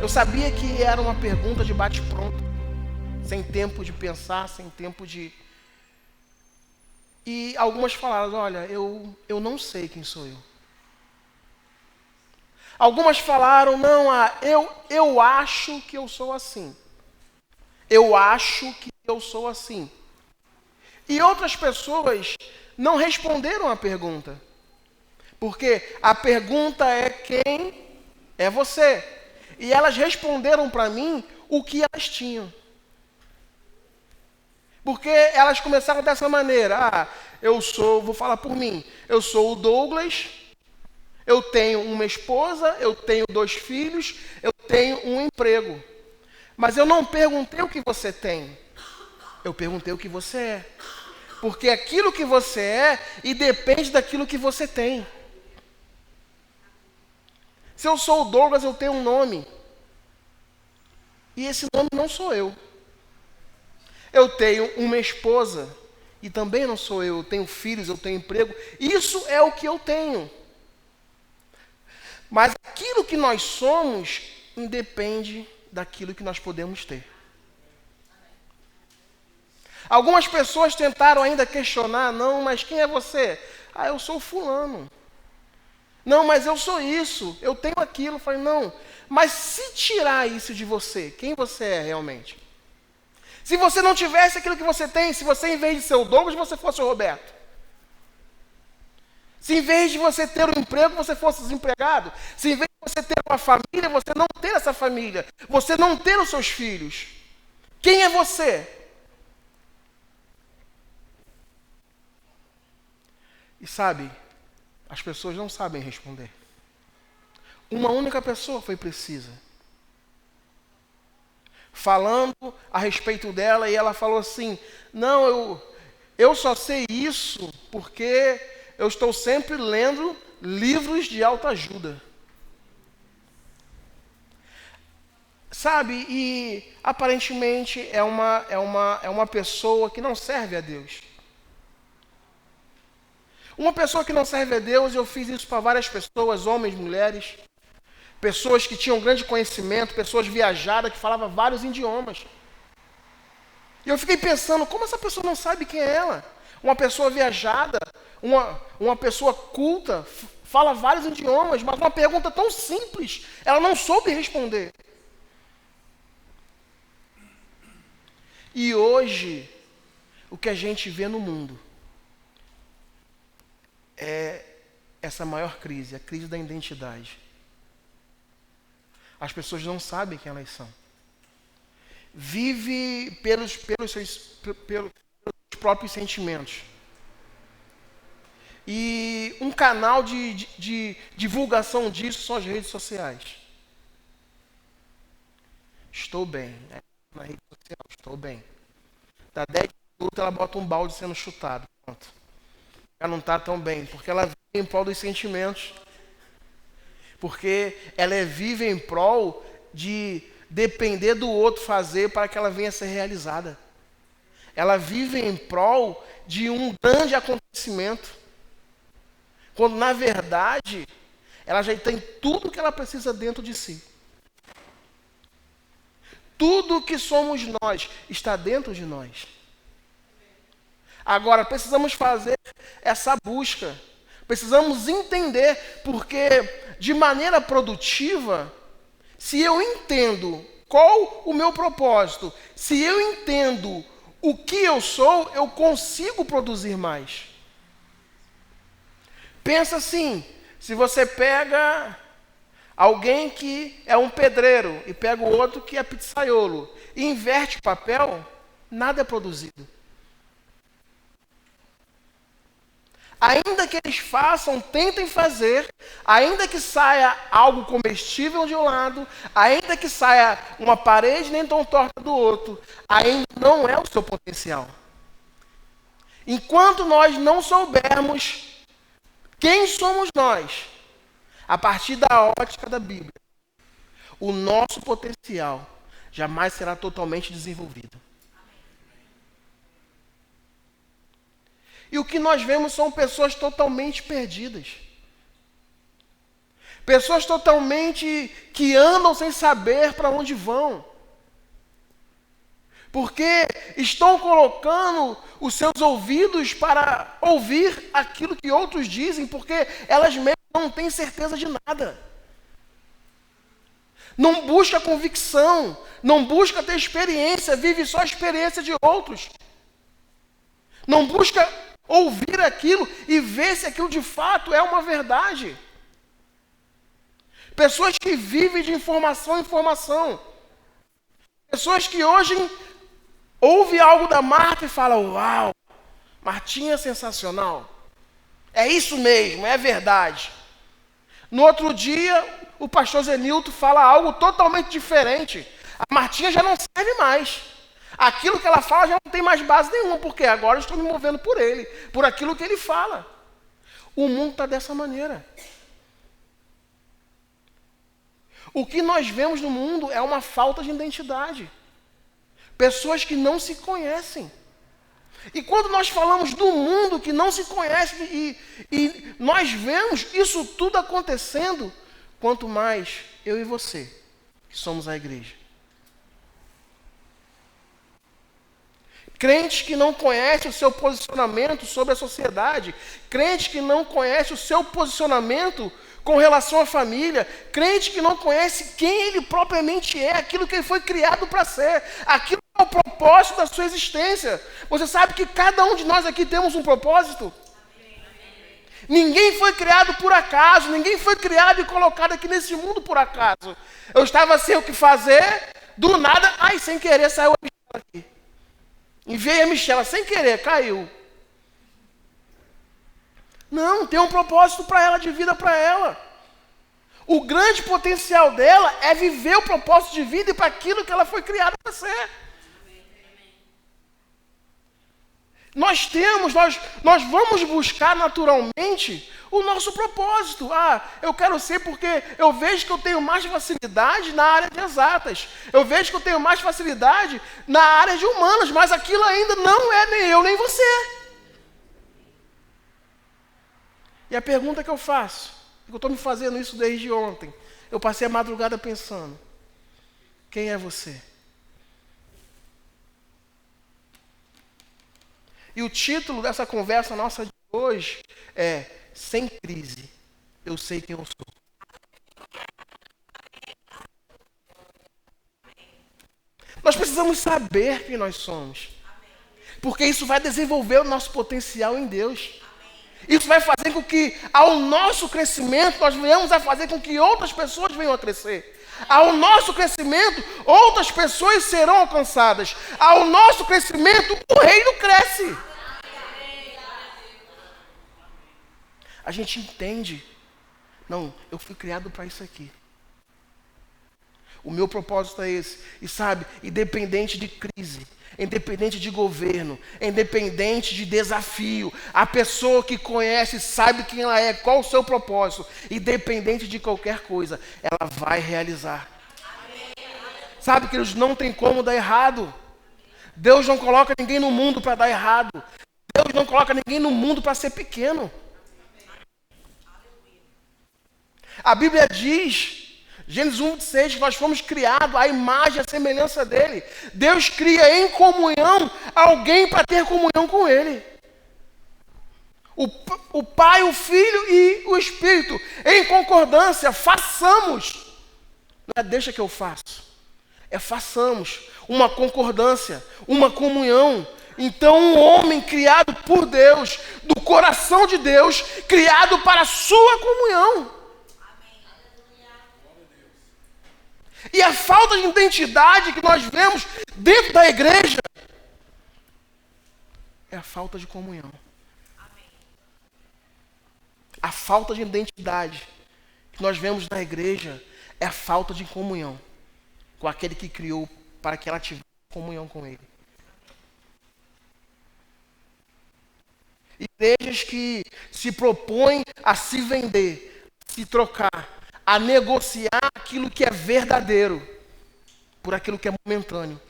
sabia que era uma pergunta de bate-pronto, sem tempo de pensar, sem tempo de... E algumas falaram, olha, eu não sei quem sou eu. Algumas falaram, não, eu acho que eu sou assim. Eu acho que eu sou assim. E outras pessoas não responderam a pergunta. Porque a pergunta é quem é você. E elas responderam para mim o que elas tinham. Porque elas começaram dessa maneira. Vou falar por mim, eu sou o Douglas, eu tenho uma esposa, eu tenho 2 filhos, eu tenho um emprego. Mas eu não perguntei o que você tem. Eu perguntei o que você é. Porque aquilo que você é e depende daquilo que você tem. Se eu sou o Douglas, eu tenho um nome. E esse nome não sou eu. Eu tenho uma esposa. E também não sou eu. Eu tenho filhos, eu tenho emprego. Isso é o que eu tenho. Mas aquilo que nós somos independe daquilo que nós podemos ter. Algumas pessoas tentaram ainda questionar, não, mas quem é você? Eu sou fulano. Não, mas eu sou isso, eu tenho aquilo. Eu falei, não, mas se tirar isso de você, quem você é realmente? Se você não tivesse aquilo que você tem, se você em vez de ser o Douglas, você fosse o Roberto. Se em vez de você ter um emprego, você fosse desempregado. Se em vez de você ter uma família, você não ter essa família. Você não ter os seus filhos. Quem é você? E sabe, as pessoas não sabem responder. Uma única pessoa foi precisa. Falando a respeito dela, e ela falou assim, não, eu só sei isso porque eu estou sempre lendo livros de autoajuda. Sabe, e aparentemente é uma pessoa que não serve a Deus. Uma pessoa que não serve a Deus, eu fiz isso para várias pessoas, homens, mulheres, pessoas que tinham grande conhecimento, pessoas viajadas, que falavam vários idiomas. E eu fiquei pensando, como essa pessoa não sabe quem é ela? Uma pessoa viajada, uma pessoa culta, fala vários idiomas, mas uma pergunta tão simples, ela não soube responder. E hoje, o que a gente vê no mundo é essa maior crise, a crise da identidade. As pessoas não sabem quem elas são. Vive pelos próprios sentimentos. E um canal de divulgação disso são as redes sociais. Estou bem. Na rede social, estou bem. Dá 10 minutos, ela bota um balde sendo chutado. Pronto. Ela não está tão bem, porque ela vive em prol dos sentimentos. Porque ela vive em prol de depender do outro fazer para que ela venha a ser realizada. Ela vive em prol de um grande acontecimento. Quando, na verdade, ela já tem tudo que ela precisa dentro de si. Tudo que somos nós está dentro de nós. Agora, precisamos fazer essa busca. Precisamos entender, porque de maneira produtiva, se eu entendo qual o meu propósito, se eu entendo o que eu sou, eu consigo produzir mais. Pensa assim, se você pega alguém que é um pedreiro e pega o outro que é pizzaiolo e inverte o papel, nada é produzido. Ainda que eles façam, tentem fazer, ainda que saia algo comestível de um lado, ainda que saia uma parede nem tão torta do outro, ainda não é o seu potencial. Enquanto nós não soubermos quem somos nós, a partir da ótica da Bíblia, o nosso potencial jamais será totalmente desenvolvido. E o que nós vemos são pessoas totalmente perdidas. Pessoas totalmente que andam sem saber para onde vão. Porque estão colocando os seus ouvidos para ouvir aquilo que outros dizem, porque elas mesmas não têm certeza de nada. Não busca convicção, não busca ter experiência, vive só a experiência de outros. Não busca ouvir aquilo e ver se aquilo de fato é uma verdade. Pessoas que vivem de informação em informação. Pessoas que hoje ouvem algo da Marta e falam: uau, Martinha é sensacional. É isso mesmo, é verdade. No outro dia, o pastor Zenilton fala algo totalmente diferente. A Martinha já não serve mais. Aquilo que ela fala já não tem mais base nenhuma, porque agora eu estou me movendo por ele, por aquilo que ele fala. O mundo está dessa maneira. O que nós vemos no mundo é uma falta de identidade. Pessoas que não se conhecem. E quando nós falamos do mundo que não se conhece e nós vemos isso tudo acontecendo, quanto mais eu e você, que somos a igreja. Crentes que não conhecem o seu posicionamento sobre a sociedade, crentes que não conhecem o seu posicionamento com relação à família, crente que não conhece quem ele propriamente é, aquilo que ele foi criado para ser, aquilo que é o propósito da sua existência. Você sabe que cada um de nós aqui temos um propósito? Ninguém foi criado por acaso, ninguém foi criado e colocado aqui nesse mundo por acaso. Eu estava sem o que fazer, do nada, sem querer saiu a Michela aqui. Enviei a Michela, sem querer, caiu. Não, tem um propósito para ela, de vida para ela. O grande potencial dela é viver o propósito de vida e para aquilo que ela foi criada para ser. Nós vamos buscar naturalmente o nosso propósito. Eu quero ser porque eu vejo que eu tenho mais facilidade na área de exatas. Eu vejo que eu tenho mais facilidade na área de humanas, mas aquilo ainda não é nem eu nem você. E a pergunta que eu faço, eu estou me fazendo isso desde ontem, eu passei a madrugada pensando: quem é você? E o título dessa conversa nossa de hoje é: Sem crise, eu sei quem eu sou. Nós precisamos saber quem nós somos, porque isso vai desenvolver o nosso potencial em Deus. Isso vai fazer com que, ao nosso crescimento, nós venhamos a fazer com que outras pessoas venham a crescer. Ao nosso crescimento, outras pessoas serão alcançadas. Ao nosso crescimento, o reino cresce. A gente entende. Não, eu fui criado para isso aqui. O meu propósito é esse. E sabe, independente de crise, independente de governo, independente de desafio, a pessoa que conhece, sabe quem ela é, qual o seu propósito, independente de qualquer coisa, ela vai realizar. Sabe que eles não tem como dar errado. Deus não coloca ninguém no mundo para dar errado. Deus não coloca ninguém no mundo para ser pequeno. A Bíblia diz, Gênesis 1:6, que nós fomos criados à imagem e à semelhança dele. Deus cria em comunhão alguém para ter comunhão com ele. O Pai, o Filho e o Espírito, em concordância, façamos. Não é deixa que eu faço. É façamos uma concordância, uma comunhão. Então um homem criado por Deus, do coração de Deus, criado para a sua comunhão. E a falta de identidade que nós vemos dentro da igreja é a falta de comunhão. A falta de identidade que nós vemos na igreja é a falta de comunhão com aquele que criou para que ela tivesse comunhão com ele. Igrejas que se propõem a se vender, a se trocar, a negociar aquilo que é verdadeiro por aquilo que é momentâneo.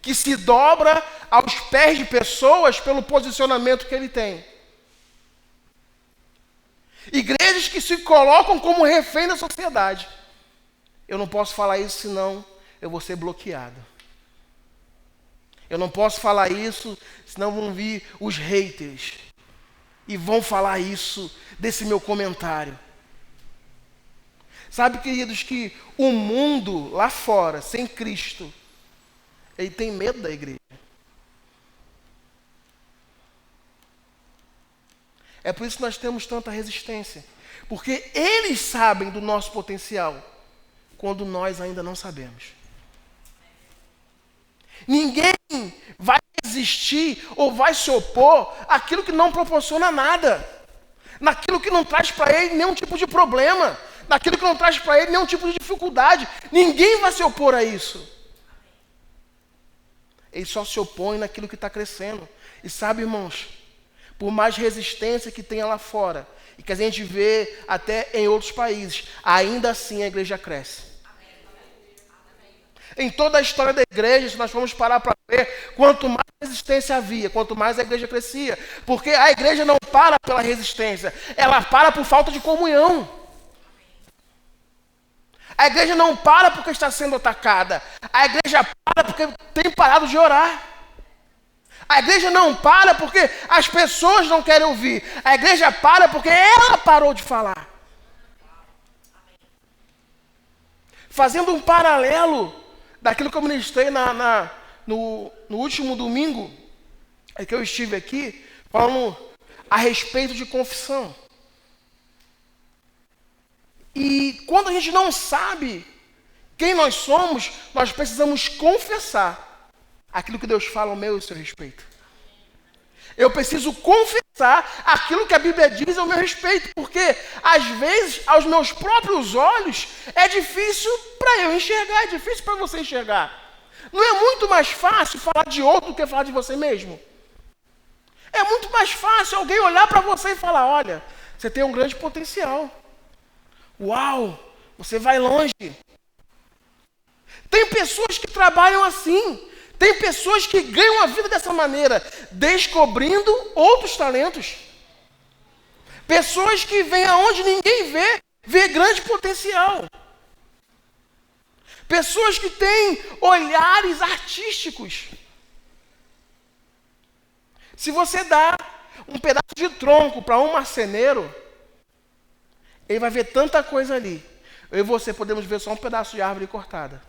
Que se dobra aos pés de pessoas pelo posicionamento que ele tem. Igrejas igrejas que se colocam como refém da sociedade. Eu não posso falar isso, senão eu vou ser bloqueado. Eu não posso falar isso, senão vão vir os haters e vão falar isso desse meu comentário. Sabe, queridos, que o mundo lá fora, sem Cristo, ele tem medo da igreja. É por isso que nós temos tanta resistência. Porque eles sabem do nosso potencial, quando nós ainda não sabemos. Ninguém vai resistir ou vai se opor àquilo que não proporciona nada. Naquilo que não traz para ele nenhum tipo de problema. Naquilo que não traz para ele nenhum tipo de dificuldade. Ninguém vai se opor a isso. Ele só se opõe naquilo que está crescendo. E sabe, irmãos, por mais resistência que tenha lá fora, e que a gente vê até em outros países, ainda assim a igreja cresce. Em toda a história da igreja, se nós formos parar para ver, quanto mais resistência havia, quanto mais a igreja crescia. Porque a igreja não para pela resistência, ela para por falta de comunhão. A igreja não para porque está sendo atacada. A igreja para porque tem parado de orar. A igreja não para porque as pessoas não querem ouvir. A igreja para porque ela parou de falar. Fazendo um paralelo daquilo que eu ministrei no último domingo, é que eu estive aqui, falando a respeito de confissão. E quando a gente não sabe quem nós somos, nós precisamos confessar aquilo que Deus fala ao meu e ao seu respeito. Eu preciso confessar aquilo que a Bíblia diz ao meu respeito, porque às vezes, aos meus próprios olhos, é difícil para eu enxergar, é difícil para você enxergar. Não é muito mais fácil falar de outro do que falar de você mesmo? É muito mais fácil alguém olhar para você e falar, olha, você tem um grande potencial. Uau, você vai longe. Tem pessoas que trabalham assim. Tem pessoas que ganham a vida dessa maneira, descobrindo outros talentos. Pessoas que vêm aonde ninguém vê grande potencial. Pessoas que têm olhares artísticos. Se você dá um pedaço de tronco para um marceneiro, ele vai ver tanta coisa ali. Eu e você podemos ver só um pedaço de árvore cortada.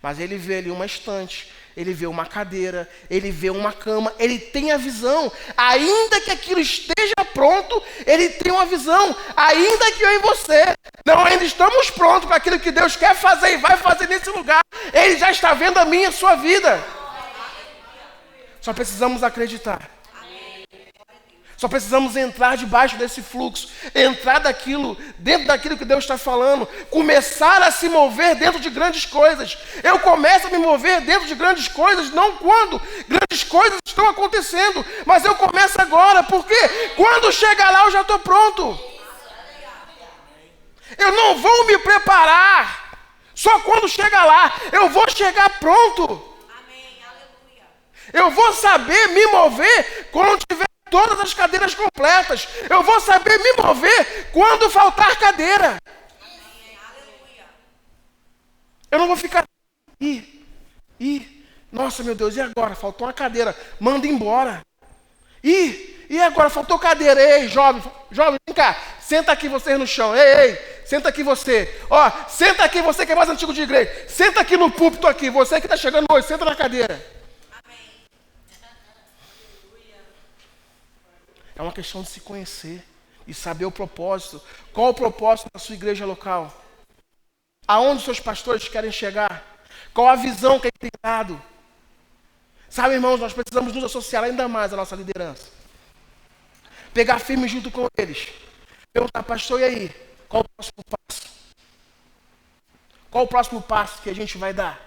Mas ele vê ali uma estante, ele vê uma cadeira, ele vê uma cama, ele tem a visão. Ainda que aquilo esteja pronto, ele tem uma visão. Ainda que eu e você não ainda estamos prontos para aquilo que Deus quer fazer e vai fazer nesse lugar, ele já está vendo a minha e a sua vida. Só precisamos acreditar. Só precisamos entrar debaixo desse fluxo, entrar dentro daquilo que Deus está falando, começar a se mover dentro de grandes coisas. Eu começo a me mover dentro de grandes coisas, não quando grandes coisas estão acontecendo, mas eu começo agora, porque quando chegar lá eu já estou pronto. Eu não vou me preparar só quando chegar lá, eu vou chegar pronto. Eu vou saber me mover quando tiver todas as cadeiras completas. Eu vou saber me mover quando faltar cadeira. Eu não vou ficar... Nossa, meu Deus, e agora? Faltou uma cadeira. Manda embora. E agora? Faltou cadeira. Ei, jovem, vem cá. Senta aqui vocês no chão. Ei, senta aqui você. Ó, senta aqui você que é mais antigo de igreja. Senta aqui no púlpito aqui. Você que está chegando hoje, senta na cadeira. É uma questão de se conhecer e saber o propósito. Qual o propósito da sua igreja local? Aonde seus pastores querem chegar? Qual a visão que ele tem dado? Sabe, irmãos, nós precisamos nos associar ainda mais à nossa liderança. Pegar firme junto com eles. Perguntar, pastor, e aí? Qual o próximo passo? Qual o próximo passo que a gente vai dar?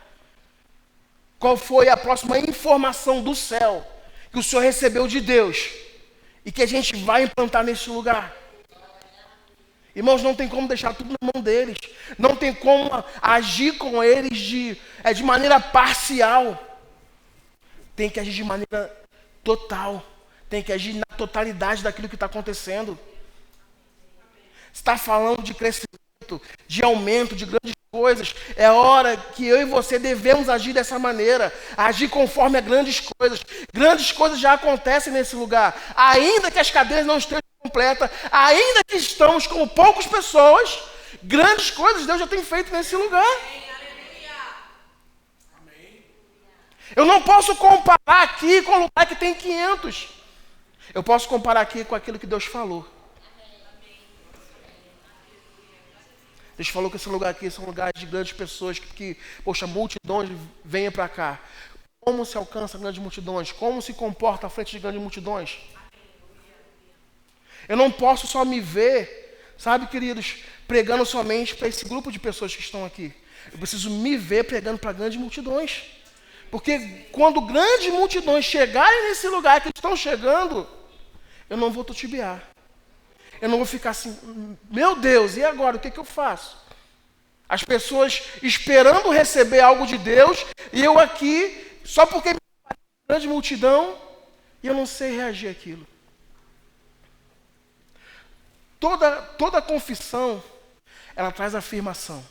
Qual foi a próxima informação do céu que o Senhor recebeu de Deus e que a gente vai implantar nesse lugar? Irmãos, não tem como deixar tudo na mão deles. Não tem como agir com eles de maneira parcial. Tem que agir de maneira total. Tem que agir na totalidade daquilo que está acontecendo. está falando de crescimento, de aumento, de grandes coisas. É hora que eu e você devemos agir dessa maneira, agir conforme a grandes coisas. Grandes coisas já acontecem nesse lugar. Ainda que as cadeiras não estejam completas, ainda que estamos com poucas pessoas, grandes coisas Deus já tem feito nesse lugar. Eu não posso comparar aqui com o lugar que tem 500. Eu posso comparar aqui com aquilo que Deus falou. Deus falou que esse lugar aqui são lugares de grandes pessoas, poxa, multidões venham para cá. Como se alcança grandes multidões? Como se comporta à frente de grandes multidões? Eu não posso só me ver, sabe, queridos, pregando somente para esse grupo de pessoas que estão aqui. Eu preciso me ver pregando para grandes multidões. Porque quando grandes multidões chegarem nesse lugar que estão chegando, eu não vou titubear. Eu não vou ficar assim, meu Deus, e agora? O que eu faço? As pessoas esperando receber algo de Deus, e eu aqui, só porque me grande multidão, e eu não sei reagir àquilo. Toda confissão, ela traz afirmação.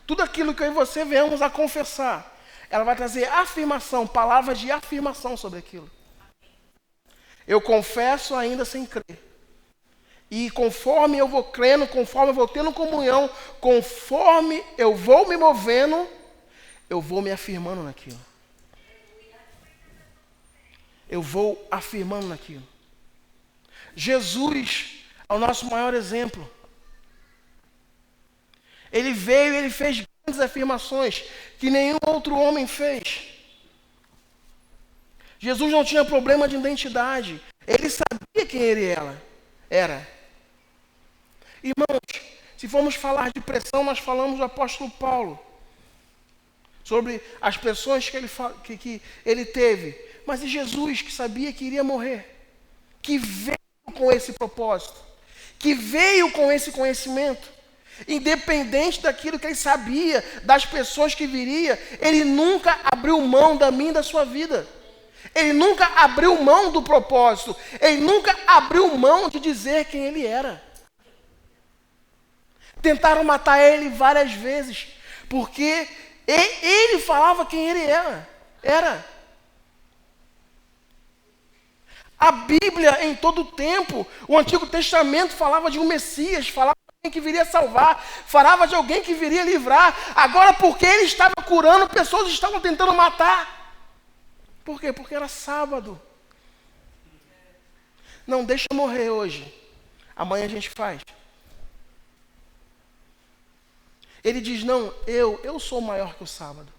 Tudo aquilo que eu e você venhamos a confessar, ela vai trazer afirmação, palavras de afirmação sobre aquilo. Eu confesso ainda sem crer. E conforme eu vou crendo, conforme eu vou tendo comunhão, conforme eu vou me movendo, eu vou me afirmando naquilo. Eu vou afirmando naquilo. Jesus é o nosso maior exemplo. Ele veio e ele fez grandes afirmações que nenhum outro homem fez. Jesus não tinha problema de identidade. Ele sabia quem ele era. Irmãos, se formos falar de pressão, nós falamos do apóstolo Paulo. Sobre as pressões que ele teve. Mas e Jesus, que sabia que iria morrer? Que veio com esse propósito. Que veio com esse conhecimento. Independente daquilo que ele sabia, das pessoas que viria, ele nunca abriu mão da minha e da sua vida. Ele nunca abriu mão do propósito. Ele nunca abriu mão de dizer quem ele era. Tentaram matar ele várias vezes, porque ele falava quem ele era. A Bíblia, em todo o tempo, o Antigo Testamento falava de um Messias, falava de alguém que viria salvar, falava de alguém que viria livrar. Agora, porque ele estava curando, pessoas estavam tentando matar. Por quê? Porque era sábado. Não, deixa eu morrer hoje. Amanhã a gente faz. Ele diz, não, eu sou maior que o sábado.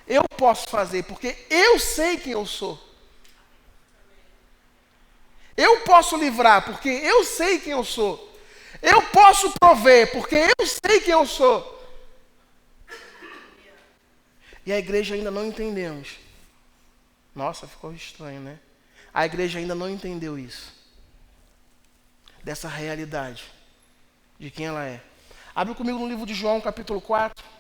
Eu posso fazer, porque eu sei quem eu sou. Eu posso livrar, porque eu sei quem eu sou. Eu posso prover, porque eu sei quem eu sou. E a igreja ainda não entendemos. Nossa, ficou estranho, né? A igreja ainda não entendeu isso. Dessa realidade. De quem ela é. Abre comigo no livro de João, capítulo 4.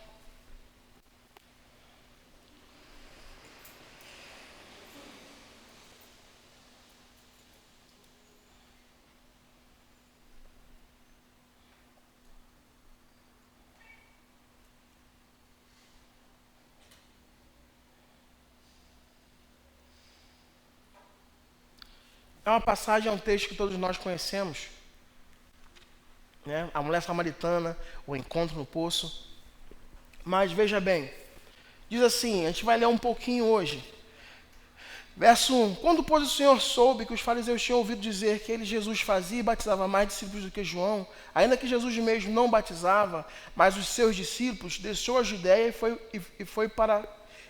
É uma passagem, é um texto que todos nós conhecemos. Né? A mulher samaritana, o encontro no poço. Mas veja bem, diz assim, a gente vai ler um pouquinho hoje. Verso 1. Quando, pois, o Senhor soube que os fariseus tinham ouvido dizer que ele, Jesus, fazia e batizava mais discípulos do que João, ainda que Jesus mesmo não batizava, mas os seus discípulos, deixou a Judéia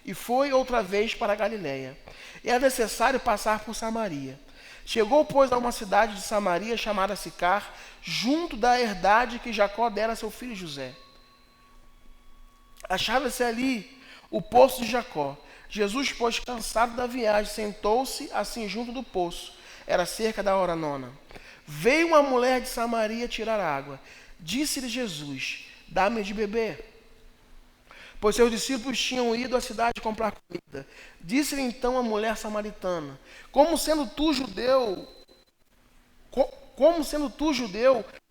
e foi outra vez para a Galiléia. E era necessário passar por Samaria. Chegou, pois, a uma cidade de Samaria chamada Sicar, junto da herdade que Jacó dera a seu filho José. Achava-se ali o poço de Jacó. Jesus, pois, cansado da viagem, sentou-se assim junto do poço. Era cerca da hora 9. Veio uma mulher de Samaria tirar água. Disse-lhe Jesus, dá-me de beber. pois seus discípulos tinham ido à cidade comprar comida. Disse-lhe então a mulher samaritana: Como sendo tu judeu,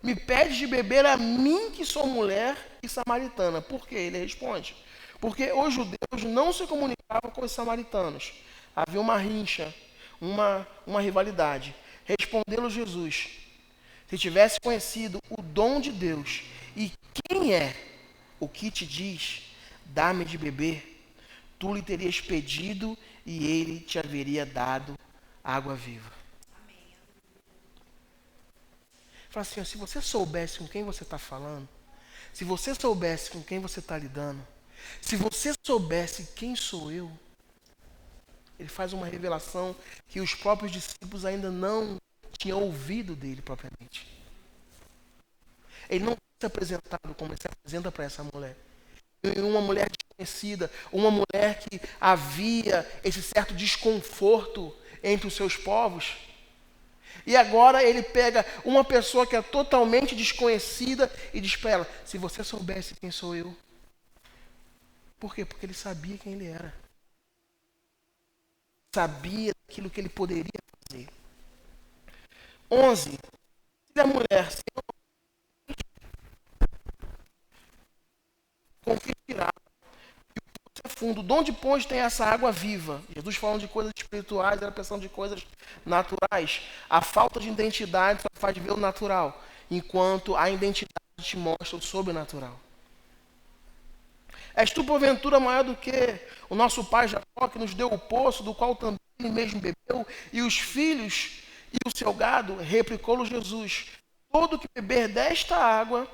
me pedes de beber a mim que sou mulher e samaritana? Por quê? Ele responde: Porque os judeus não se comunicavam com os samaritanos. Havia uma rincha, uma rivalidade. Respondeu-lhe Jesus: Se tivesse conhecido o dom de Deus e quem é o que te diz, dá-me de beber, tu lhe terias pedido e ele te haveria dado água viva. Fala assim, ó, se você soubesse com quem você está falando, se você soubesse com quem você está lidando, se você soubesse quem sou eu, ele faz uma revelação que os próprios discípulos ainda não tinham ouvido dele propriamente. Ele não se apresentado como ele se apresenta para essa mulher. Uma mulher desconhecida, uma mulher que havia esse certo desconforto entre os seus povos. E agora ele pega uma pessoa que é totalmente desconhecida e diz para ela: se você soubesse quem sou eu. Por quê? Porque ele sabia quem ele era. Sabia aquilo que ele poderia fazer. 11. Se a mulher, Senhor, com que tirar e o poço é fundo, de onde pois tem essa água viva? Jesus falando de coisas espirituais, era pensando de coisas naturais. A falta de identidade só faz ver o natural, enquanto a identidade te mostra o sobrenatural. És tu, porventura, maior do que o nosso pai Jacó, que nos deu o poço, do qual também ele mesmo bebeu, e os filhos e o seu gado? Replicou-lhe Jesus: todo que beber desta água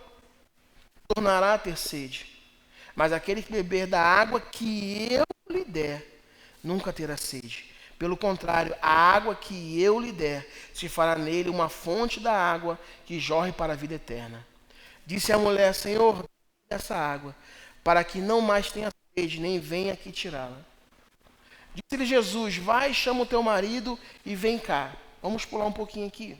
tornará a ter sede. Mas aquele que beber da água que eu lhe der, nunca terá sede. Pelo contrário, a água que eu lhe der, se fará nele uma fonte da água que jorre para a vida eterna. Disse a mulher: Senhor, essa água, para que não mais tenha sede, nem venha aqui tirá-la. Disse-lhe Jesus: vai, chama o teu marido e vem cá. Vamos pular um pouquinho aqui.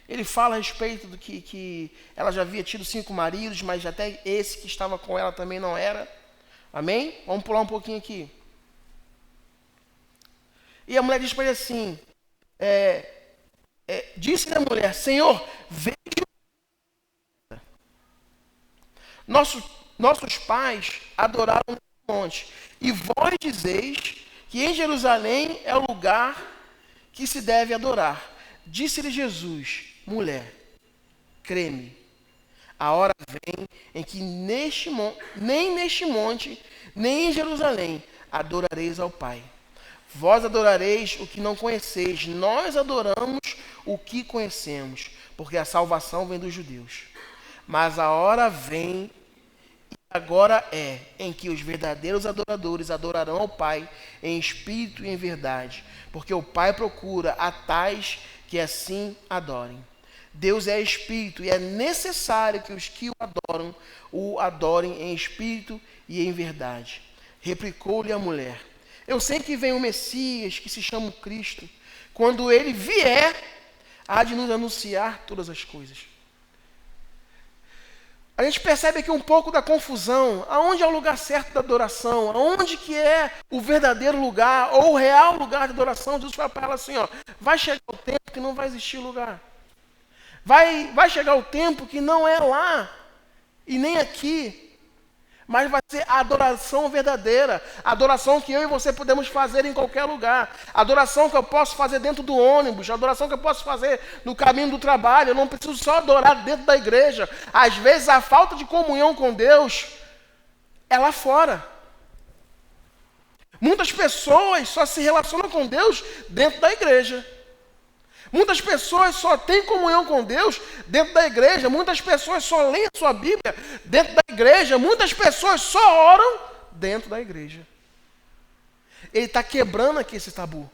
Ele fala a respeito do que ela já havia tido 5 maridos, mas até esse que estava com ela também não era. Amém? Vamos pular um pouquinho aqui. E a mulher diz para ele assim, disse-lhe a mulher: Senhor, veja. Nossos pais adoraram no monte, e vós dizeis que em Jerusalém é o lugar que se deve adorar. Disse-lhe Jesus: mulher, crê-me, a hora vem em que nem neste monte, nem em Jerusalém adorareis ao Pai. Vós adorareis o que não conheceis, nós adoramos o que conhecemos, porque a salvação vem dos judeus. Mas a hora vem, e agora é, em que os verdadeiros adoradores adorarão ao Pai em espírito e em verdade, porque o Pai procura a tais que assim adorem. Deus é espírito e é necessário que os que o adorem em espírito e em verdade. Replicou-lhe a mulher: eu sei que vem o Messias, que se chama Cristo. Quando ele vier, há de nos anunciar todas as coisas. A gente percebe aqui um pouco da confusão. Aonde é o lugar certo da adoração? Aonde que é o verdadeiro lugar, ou o real lugar de adoração? Jesus fala para ela assim, ó, vai chegar o tempo que não vai existir lugar. Vai chegar o tempo que não é lá, e nem aqui, mas vai ser a adoração verdadeira, a adoração que eu e você podemos fazer em qualquer lugar, a adoração que eu posso fazer dentro do ônibus, a adoração que eu posso fazer no caminho do trabalho. Eu não preciso só adorar dentro da igreja. Às vezes a falta de comunhão com Deus é lá fora. Muitas pessoas só se relacionam com Deus dentro da igreja. Muitas pessoas só têm comunhão com Deus dentro da igreja. Muitas pessoas só leem a sua Bíblia dentro da igreja. Muitas pessoas só oram dentro da igreja. Ele está quebrando aqui esse tabu.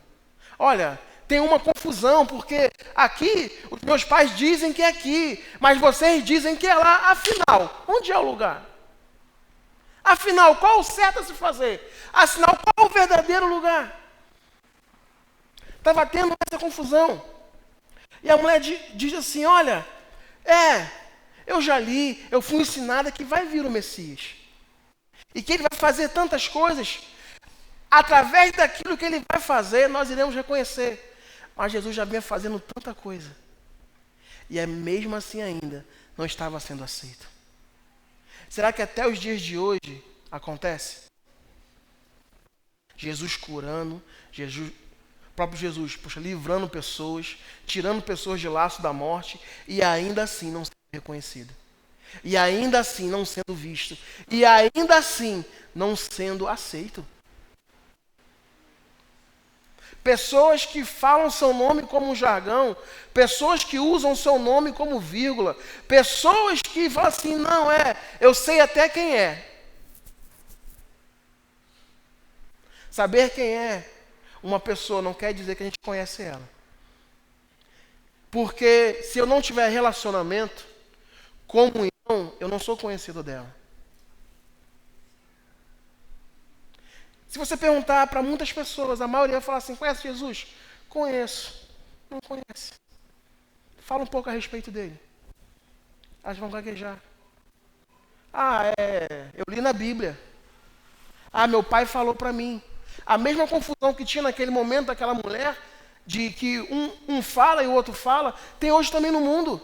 Olha, tem uma confusão, porque aqui os meus pais dizem que é aqui, mas vocês dizem que é lá. Afinal, onde é o lugar? Afinal, qual o certo a se fazer? Afinal, qual o verdadeiro lugar? Estava tendo essa confusão. E a mulher diz assim, olha, eu já li, eu fui ensinada que vai vir o Messias. E que ele vai fazer tantas coisas. Através daquilo que ele vai fazer, nós iremos reconhecer. Mas Jesus já vinha fazendo tanta coisa. E mesmo assim ainda não estava sendo aceito. Será que até os dias de hoje acontece? Jesus curando, próprio Jesus, livrando pessoas, tirando pessoas de laço da morte, e ainda assim não sendo reconhecido. E ainda assim não sendo visto. E ainda assim não sendo aceito. Pessoas que falam seu nome como um jargão, pessoas que usam seu nome como vírgula, pessoas que falam assim, não eu sei até quem é. Saber quem é uma pessoa não quer dizer que a gente conhece ela. Porque se eu não tiver relacionamento, comunhão, eu não sou conhecido dela. Se você perguntar para muitas pessoas, a maioria vai falar assim, conhece Jesus? Conheço. Não conhece. Fala um pouco a respeito dele. Elas vão gaguejar. Eu li na Bíblia. Meu pai falou para mim. A mesma confusão que tinha naquele momento daquela mulher, de que um fala e o outro fala, tem hoje também no mundo.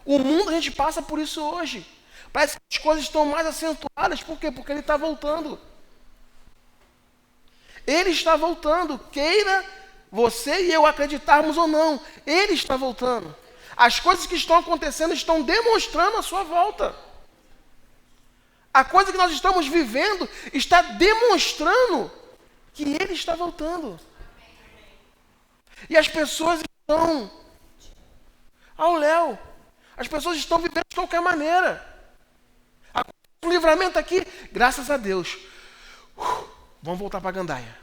O mundo, a gente passa por isso hoje. Parece que as coisas estão mais acentuadas. Por quê? Porque ele está voltando. Ele está voltando. Queira você e eu acreditarmos ou não. Ele está voltando. As coisas que estão acontecendo estão demonstrando a sua volta. A coisa que nós estamos vivendo está demonstrando que ele está voltando. E as pessoas estão ao léu. As pessoas estão vivendo de qualquer maneira. O livramento aqui, graças a Deus. Vamos voltar para a gandaia.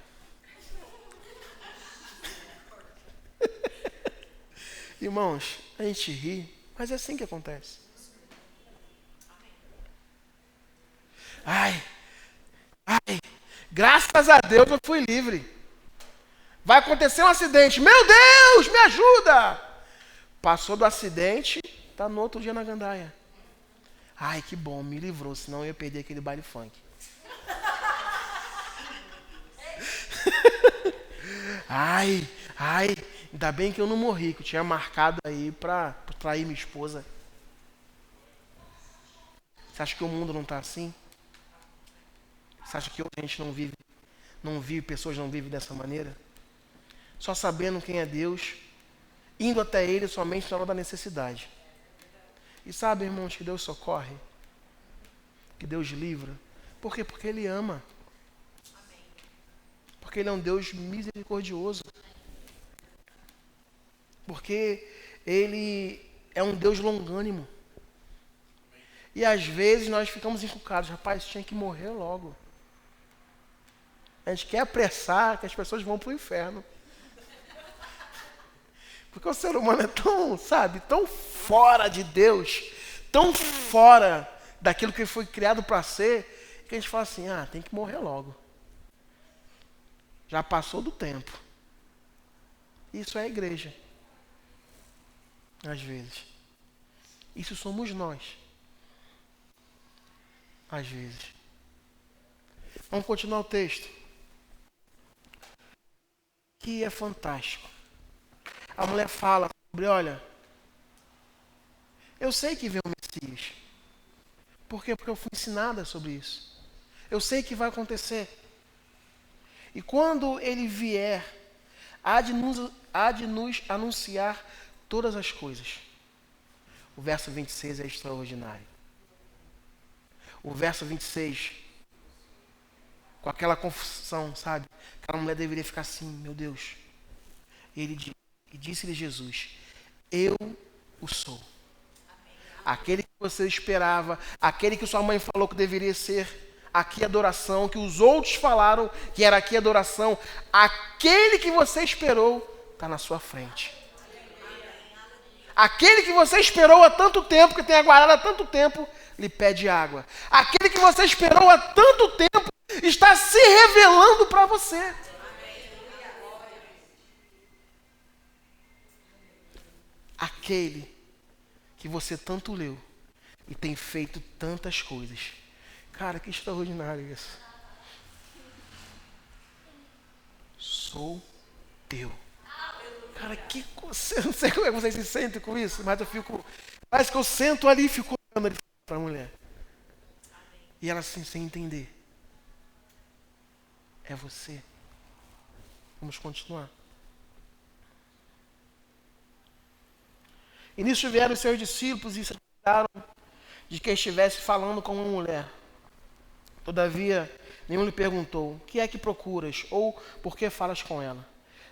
Irmãos, a gente ri, mas é assim que acontece. Graças a Deus eu fui livre. Vai acontecer um acidente. Meu Deus, me ajuda! Passou do acidente, está no outro dia na gandaia. Que bom, me livrou, senão eu ia perder aquele baile funk. Ainda bem que eu não morri, que eu tinha marcado aí para trair minha esposa. Você acha que o mundo não está assim? Você acha que hoje a gente não vive, pessoas não vivem dessa maneira? Só sabendo quem é Deus, indo até Ele somente na hora da necessidade. E sabe, irmãos, que Deus socorre, que Deus livra. Por quê? Porque Ele ama. Porque Ele é um Deus misericordioso. Porque Ele é um Deus longânimo. E às vezes nós ficamos encucados. Rapaz, tinha que morrer logo. A gente quer apressar que as pessoas vão para o inferno. Porque o ser humano é tão fora de Deus, tão fora daquilo que ele foi criado para ser, que a gente fala assim, tem que morrer logo. Já passou do tempo. Isso é a igreja. Às vezes. Isso somos nós. Às vezes. Vamos continuar o texto. Que é fantástico. A mulher fala sobre, olha, eu sei que vem o Messias. Por quê? Porque eu fui ensinada sobre isso. Eu sei que vai acontecer. E quando ele vier, há de nos anunciar todas as coisas. O verso 26 é extraordinário. O verso 26, com aquela confusão, sabe? Aquela mulher deveria ficar assim, meu Deus. E disse-lhe Jesus, eu o sou. Aquele que você esperava, aquele que sua mãe falou que deveria ser aqui adoração, que os outros falaram que era aqui adoração, aquele que você esperou está na sua frente. Aquele que você esperou há tanto tempo, que tem aguardado há tanto tempo, lhe pede água. Aquele que você esperou há tanto tempo está se revelando para você. Aquele que você tanto leu, e tem feito tantas coisas. Cara, que extraordinário isso. Sou teu. Cara, que eu não sei como é que vocês se sentem com isso, mas eu fico. Parece que eu sento ali e fico olhando ali para a mulher. E ela assim, sem entender. É você. Vamos continuar. E nisso vieram os seus discípulos e se admiraram de que estivesse falando com uma mulher. Todavia, nenhum lhe perguntou: o que é que procuras? Ou por que falas com ela?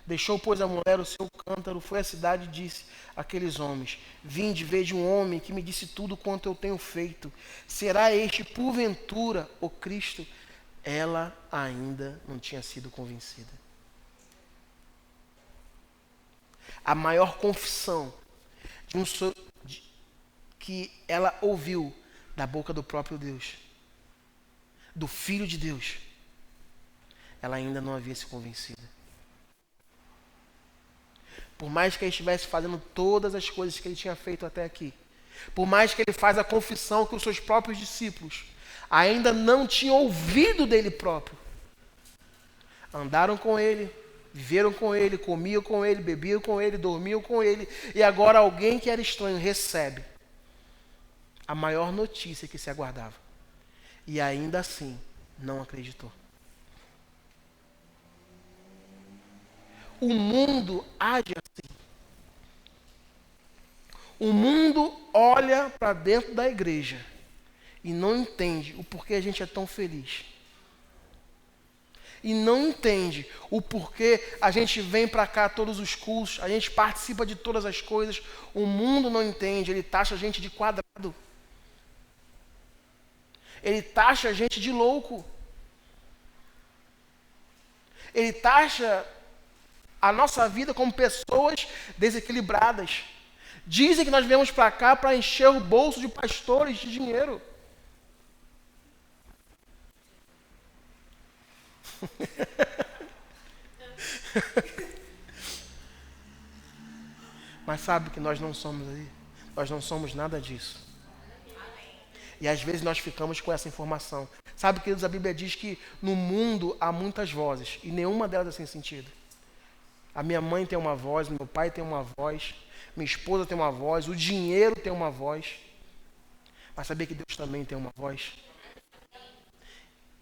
Deixou, pois, a mulher o seu cântaro, foi à cidade e disse àqueles homens: vinde, veja um homem que me disse tudo quanto eu tenho feito. Será este, porventura, o Cristo? Ela ainda não tinha sido convencida. A maior confissão que ela ouviu da boca do próprio Deus, do Filho de Deus, ela ainda não havia se convencido. Por mais que ele estivesse fazendo todas as coisas que ele tinha feito até aqui, por mais que ele faz a confissão que os seus próprios discípulos ainda não tinham ouvido dele próprio, andaram com ele, viveram com ele, comiam com ele, bebiam com ele, dormiam com ele, e agora alguém que era estranho recebe a maior notícia que se aguardava. E ainda assim, não acreditou. O mundo age assim. O mundo olha para dentro da igreja e não entende o porquê a gente é tão feliz. E não entende o porquê a gente vem para cá todos os cursos, a gente participa de todas as coisas. O mundo não entende, ele taxa a gente de quadrado. Ele taxa a gente de louco. Ele taxa a nossa vida como pessoas desequilibradas. Dizem que nós viemos para cá para encher o bolso de pastores de dinheiro. Mas sabe que nós não somos aí? Nós não somos nada disso. E às vezes nós ficamos com essa informação. Sabe, queridos, a Bíblia diz que no mundo há muitas vozes e nenhuma delas é sem sentido. A minha mãe tem uma voz, meu pai tem uma voz, minha esposa tem uma voz, o dinheiro tem uma voz. Mas sabia que Deus também tem uma voz?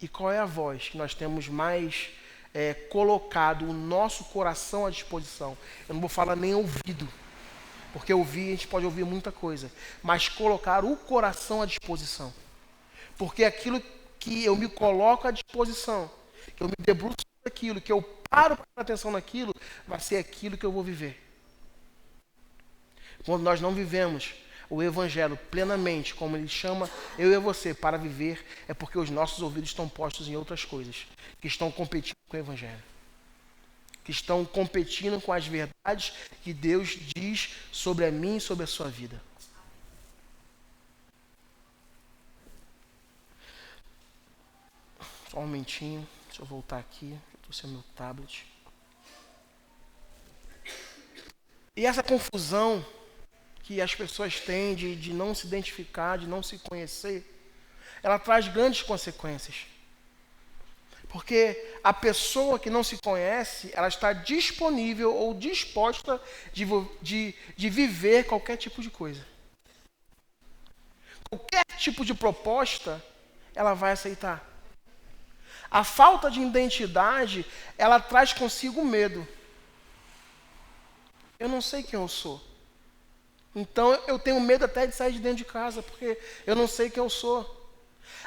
E qual é a voz que nós temos mais colocado o nosso coração à disposição? Eu não vou falar nem ouvido, porque ouvir, a gente pode ouvir muita coisa, mas colocar o coração à disposição. Porque aquilo que eu me coloco à disposição, que eu me debruço sobre aquilo, que eu paro para prestar atenção naquilo, vai ser aquilo que eu vou viver. Quando nós não vivemos o Evangelho plenamente, como ele chama eu e você para viver, é porque os nossos ouvidos estão postos em outras coisas, que estão competindo com o Evangelho, que estão competindo com as verdades que Deus diz sobre a mim e sobre a sua vida. Só um momentinho, deixa eu voltar aqui, eu estou sem meu tablet. E essa confusão que as pessoas têm de não se identificar, de não se conhecer, ela traz grandes consequências. Porque a pessoa que não se conhece, ela está disponível ou disposta de viver qualquer tipo de coisa. Qualquer tipo de proposta, ela vai aceitar. A falta de identidade, ela traz consigo medo. Eu não sei quem eu sou. Então eu tenho medo até de sair de dentro de casa, porque eu não sei quem eu sou.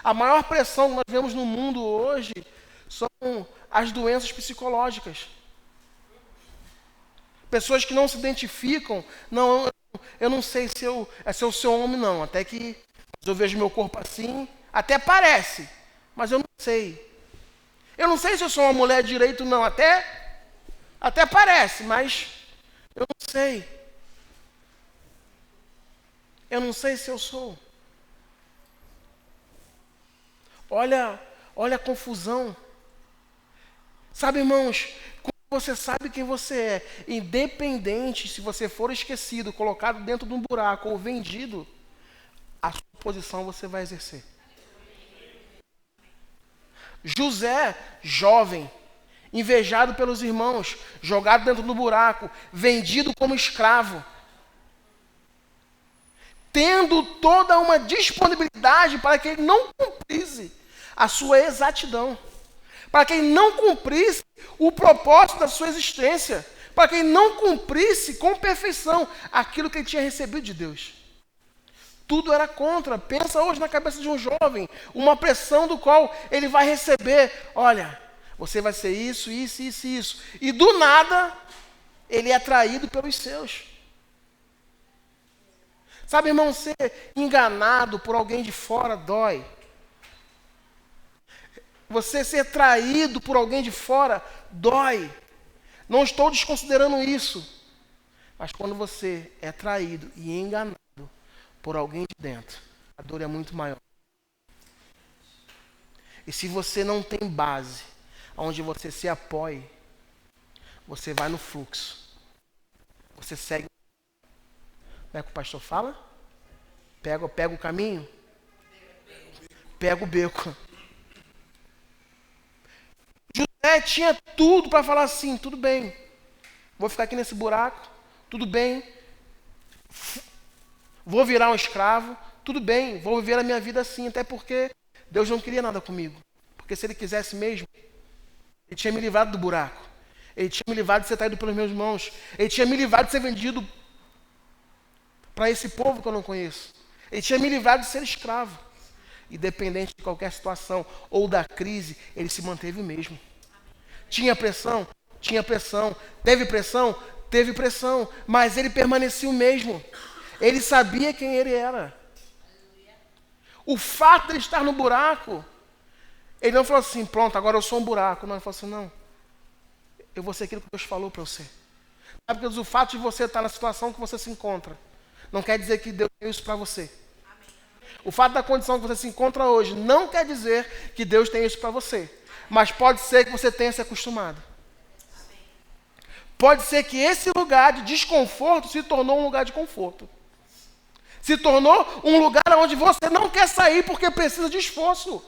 A maior pressão que nós vemos no mundo hoje são as doenças psicológicas. Pessoas que não se identificam, não, eu não sei se eu sou homem não, até que eu vejo meu corpo assim, até parece, mas eu não sei. Eu não sei se eu sou uma mulher direito não, até parece, mas eu não sei. Eu não sei se eu sou. Olha a confusão. Sabe, irmãos, quando você sabe quem você é, independente se você for esquecido, colocado dentro de um buraco ou vendido, a sua posição você vai exercer. José, jovem, invejado pelos irmãos, jogado dentro do buraco, vendido como escravo, tendo toda uma disponibilidade para que ele não cumprisse a sua exatidão, para que ele não cumprisse o propósito da sua existência, para que ele não cumprisse com perfeição aquilo que ele tinha recebido de Deus. Tudo era contra. Pensa hoje na cabeça de um jovem, uma pressão do qual ele vai receber. Olha, você vai ser isso, isso, isso, isso. E do nada, ele é atraído pelos seus. Sabe, irmão, ser enganado por alguém de fora dói. Você ser traído por alguém de fora dói. Não estou desconsiderando isso. Mas quando você é traído e enganado por alguém de dentro, a dor é muito maior. E se você não tem base, onde você se apoie, você vai no fluxo. Você segue. Como é que o pastor fala? Pega o caminho? Pega o beco. José tinha tudo para falar assim, tudo bem, vou ficar aqui nesse buraco, tudo bem, vou virar um escravo, tudo bem, vou viver a minha vida assim, até porque Deus não queria nada comigo. Porque se ele quisesse mesmo, ele tinha me livrado do buraco, ele tinha me livrado de ser traído pelos meus irmãos, ele tinha me livrado de ser vendido para esse povo que eu não conheço, ele tinha me livrado de ser escravo. Independente de qualquer situação ou da crise, ele se manteve o mesmo. Tinha pressão? Tinha pressão. Teve pressão? Teve pressão. Mas ele permanecia o mesmo. Ele sabia quem ele era. O fato de ele estar no buraco, ele não falou assim, pronto, agora eu sou um buraco. Não, ele falou assim, não, eu vou ser aquilo que Deus falou para eu ser. Sabe, porque o fato de você estar na situação que você se encontra, não quer dizer que Deus tem isso para você. O fato da condição que você se encontra hoje não quer dizer que Deus tem isso para você. Mas pode ser que você tenha se acostumado. Pode ser que esse lugar de desconforto se tornou um lugar de conforto. Se tornou um lugar onde você não quer sair porque precisa de esforço.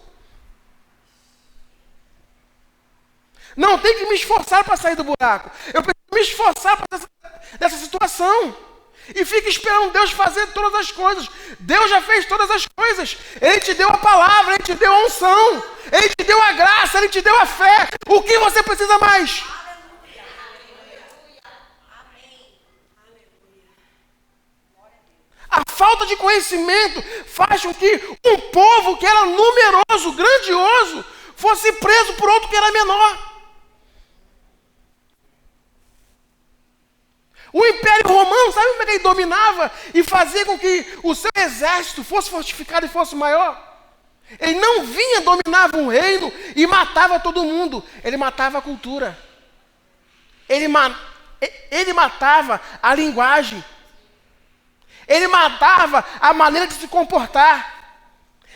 Não tem que me esforçar para sair do buraco. Eu preciso me esforçar para sair dessa situação. E fica esperando Deus fazer todas as coisas. Deus já fez todas as coisas. Ele te deu a palavra, Ele te deu a unção, Ele te deu a graça, Ele te deu a fé. O que você precisa mais? A falta de conhecimento faz com que um povo que era numeroso, grandioso, fosse preso por outro que era menor. O Império Romano, sabe como é que ele dominava e fazia com que o seu exército fosse fortificado e fosse maior? Ele não vinha, dominava um reino e matava todo mundo. Ele matava a cultura. Ele matava a linguagem. Ele matava a maneira de se comportar.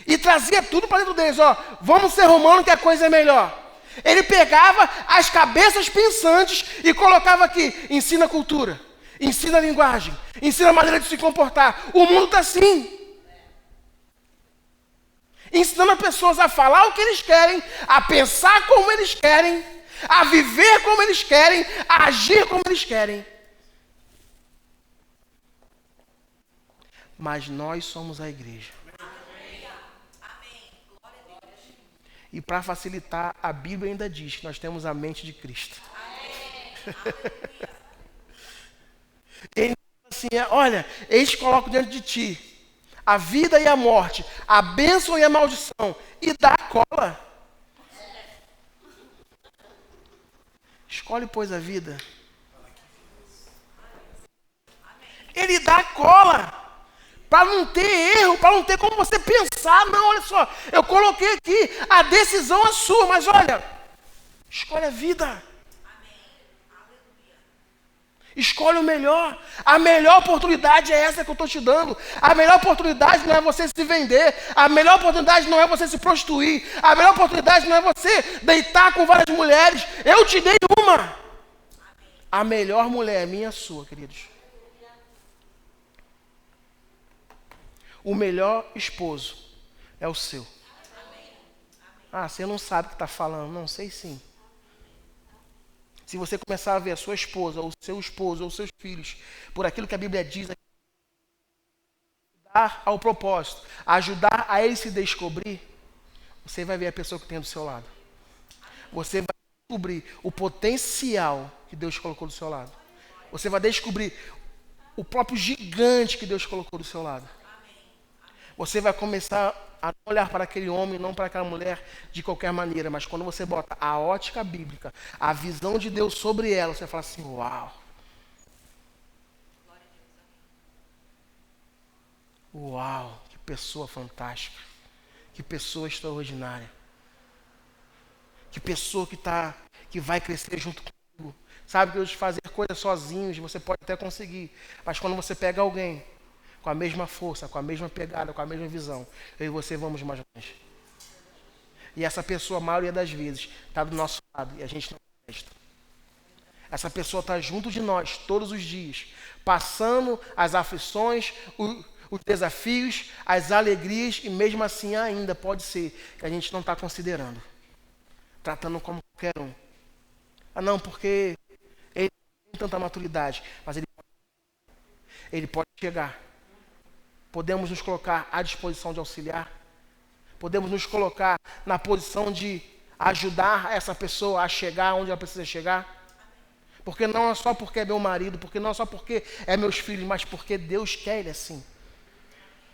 E trazia tudo para dentro deles. Ó, vamos ser romano que a coisa é melhor. Ele pegava as cabeças pensantes e colocava aqui, ensina a cultura, ensina a linguagem, ensina a maneira de se comportar. O mundo está assim. Ensinando as pessoas a falar o que eles querem, a pensar como eles querem, a viver como eles querem, a agir como eles querem. Mas nós somos a igreja. E para facilitar, a Bíblia ainda diz que nós temos a mente de Cristo. Ele diz assim, olha, eles colocam diante de ti a vida e a morte, a bênção e a maldição, e dá a cola. Escolhe, pois, a vida. Ele dá a cola. Para não ter erro, para não ter como você pensar. Não, olha só, eu coloquei aqui, a decisão é sua, mas olha, escolhe a vida. Escolhe o melhor. A melhor oportunidade é essa que eu estou te dando. A melhor oportunidade não é você se vender. A melhor oportunidade não é você se prostituir. A melhor oportunidade não é você deitar com várias mulheres. Eu te dei uma. A melhor mulher é minha, sua, queridos. o melhor esposo é o seu. Ah, você não sabe o que está falando. Não, sei sim. Se você começar a ver a sua esposa, ou seu esposo, ou seus filhos, por aquilo que a Bíblia diz, ajudar ao propósito, ajudar a ele se descobrir, você vai ver a pessoa que tem do seu lado. Você vai descobrir o potencial que Deus colocou do seu lado. Você vai descobrir o próprio gigante que Deus colocou do seu lado. Você vai começar a olhar para aquele homem, não para aquela mulher, de qualquer maneira. Mas quando você bota a ótica bíblica, a visão de Deus sobre ela, você fala assim, uau. Uau, que pessoa fantástica. Que pessoa extraordinária. Que pessoa que vai crescer junto comigo. Sabe que de fazer coisas sozinhos, você pode até conseguir. Mas quando você pega alguém com a mesma força, com a mesma pegada, com a mesma visão, eu e você vamos mais longe. E essa pessoa, a maioria das vezes, está do nosso lado e a gente não presta. Essa pessoa está junto de nós todos os dias, passando as aflições, os desafios, as alegrias, e mesmo assim ainda pode ser que a gente não está considerando, tratando como qualquer um. Ah não, porque ele não tem tanta maturidade, mas ele pode chegar. Podemos nos colocar à disposição de auxiliar. Podemos nos colocar na posição de ajudar essa pessoa a chegar onde ela precisa chegar. Porque não é só porque é meu marido, porque não é só porque é meus filhos, mas porque Deus quer ele assim.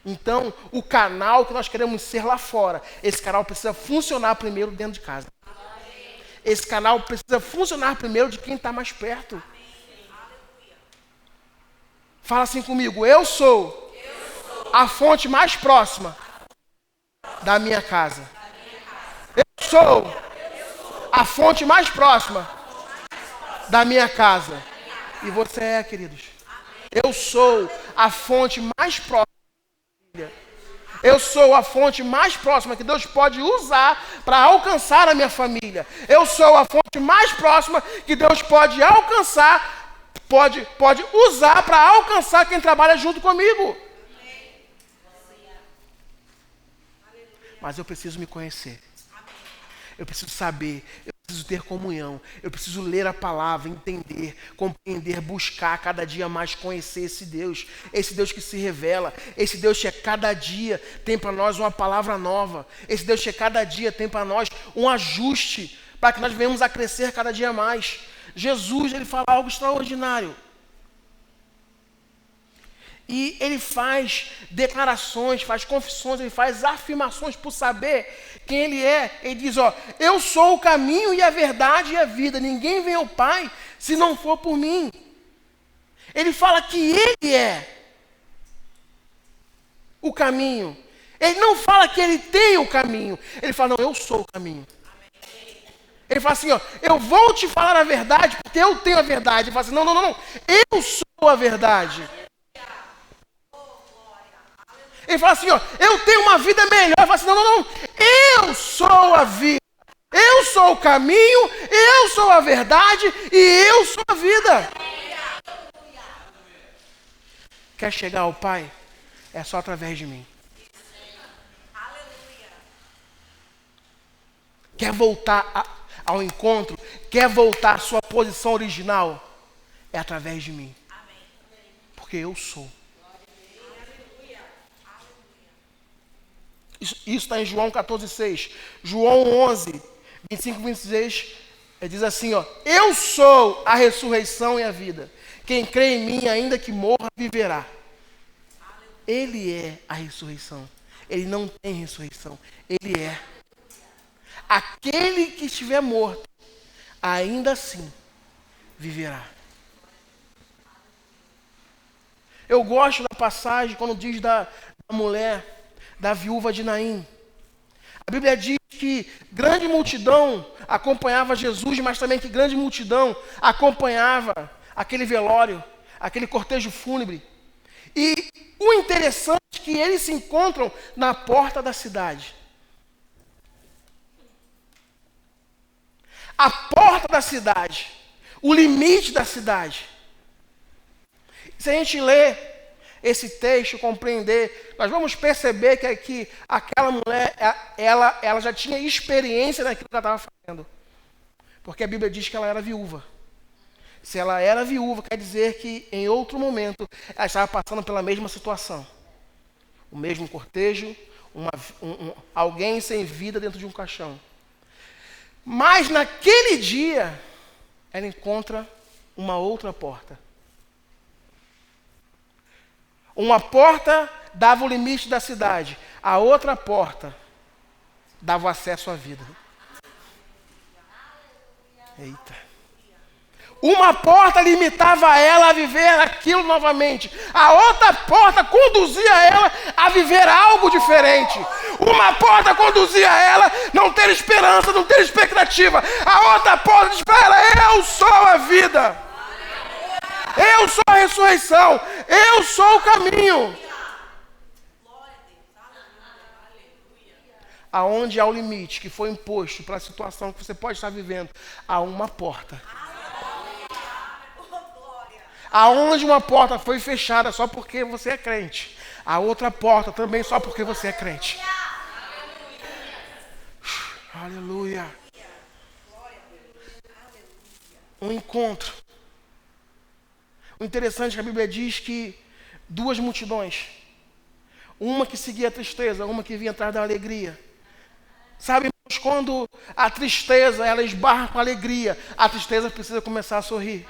Então, o canal que nós queremos ser lá fora, esse canal precisa funcionar primeiro dentro de casa. Esse canal precisa funcionar primeiro de quem está mais perto. Fala assim comigo, eu sou a fonte mais próxima da minha casa. Eu sou a fonte mais próxima da minha casa. E você é, queridos. Eu sou a fonte mais próxima. Eu sou a fonte mais próxima que Deus pode usar para alcançar a minha família. Eu sou a fonte mais próxima que Deus pode alcançar, pode usar para alcançar quem trabalha junto comigo. Mas eu preciso me conhecer. Eu preciso saber, eu preciso ter comunhão, eu preciso ler a palavra, entender, compreender, buscar cada dia mais conhecer esse Deus que se revela, esse Deus que a cada dia tem para nós uma palavra nova, esse Deus que a cada dia tem para nós um ajuste, para que nós venhamos a crescer cada dia mais. Jesus, ele fala algo extraordinário. E ele faz declarações, faz confissões, ele faz afirmações por saber quem ele é. Ele diz, eu sou o caminho e a verdade e a vida. Ninguém vem ao Pai se não for por mim. Ele fala que ele é o caminho. Ele não fala que ele tem o caminho. Ele fala, não, eu sou o caminho. Ele fala assim, eu vou te falar a verdade porque eu tenho a verdade. Ele fala assim, não, eu sou a verdade. Ele fala assim, eu tenho uma vida melhor. Ele fala assim, não, eu sou a vida. Eu sou o caminho, eu sou a verdade e eu sou a vida. Quer chegar ao Pai? É só através de mim. Quer voltar ao encontro? Quer voltar à sua posição original? É através de mim. Porque eu sou. Isso está em João 14,6. João 11, 25, 26, diz assim, eu sou a ressurreição e a vida. Quem crê em mim, ainda que morra, viverá. Ele é a ressurreição. Ele não tem ressurreição. Ele é. Aquele que estiver morto, ainda assim, viverá. Eu gosto da passagem quando diz da mulher, da viúva de Naim. A Bíblia diz que grande multidão acompanhava Jesus, mas também que grande multidão acompanhava aquele velório, aquele cortejo fúnebre. E o interessante é que eles se encontram na porta da cidade. A porta da cidade, o limite da cidade. Se a gente lê esse texto, compreender, nós vamos perceber que aqui aquela mulher, ela já tinha experiência naquilo que ela estava fazendo. Porque a Bíblia diz que ela era viúva. Se ela era viúva, quer dizer que em outro momento ela estava passando pela mesma situação. O mesmo cortejo, alguém sem vida dentro de um caixão. Mas naquele dia, ela encontra uma outra porta. Uma porta dava o limite da cidade. A outra porta dava o acesso à vida. Eita. Uma porta limitava ela a viver aquilo novamente. A outra porta conduzia ela a viver algo diferente. Uma porta conduzia ela a não ter esperança, não ter expectativa. A outra porta diz para ela: eu sou a vida. Eu sou a ressurreição. Eu sou o caminho. Aonde há o limite que foi imposto para a situação que você pode estar vivendo, há uma porta. Aonde uma porta foi fechada só porque você é crente, a outra porta também só porque você é crente. Aleluia. Um encontro. O interessante é que a Bíblia diz que duas multidões, uma que seguia a tristeza, uma que vinha atrás da alegria. Sabe, irmãos, quando a tristeza ela esbarra com a alegria, a tristeza precisa começar a sorrir.